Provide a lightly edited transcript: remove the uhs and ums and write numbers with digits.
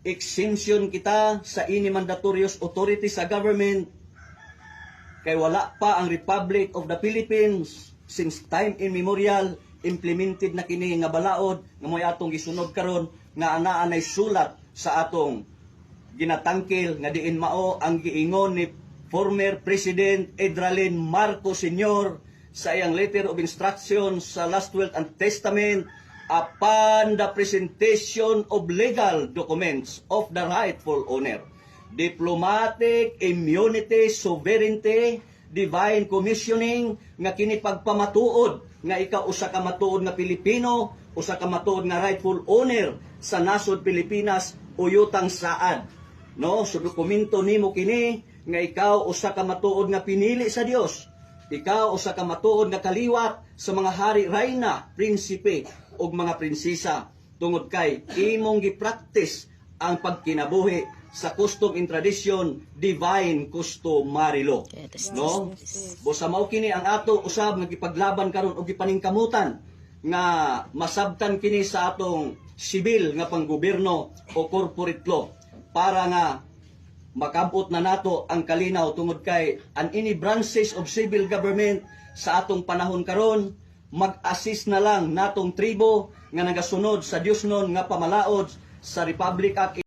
exemption kita sa any mandatorious authority sa government kay wala pa ang Republic of the Philippines since time immemorial implemented na kini nga balaod nga moy atong gisunod karon nga anay sulat sa atong ginatangkil nga diin mao ang giingon ni former President Edralin Marcos Sr. sa iyang letter of instruction sa last will and testament upon the presentation of legal documents of the rightful owner. Diplomatic immunity, sovereignty, divine commissioning nga kini pagpamatuod nga ikaw usa ka matuod nga Pilipino, usa ka matuod nga rightful owner sa nasod Pilipinas uyutang saad. No, so dokumento nimo kini nga ikaw usa ka matuod nga pinili sa Dios. Ikaw usa ka matuod nga kaliwat sa mga hari, rayna, prinsipe ug mga prinsesa tungod kay imong gi-practice ang pagkinabuhi sa custom and tradition divine customary law. No? Busa mao kini ang ato usab nga gipaglaban karon og gipaningkamutan nga masabtan kini sa atong sibil nga panggobyerno o corporate law para nga makabot na nato ang kalinaw tungod kay an any branches of civil government sa atong panahon karon mag-assist na lang natong tribo nga nagasunod sa Dios nun nga pamalaod sa Republic Act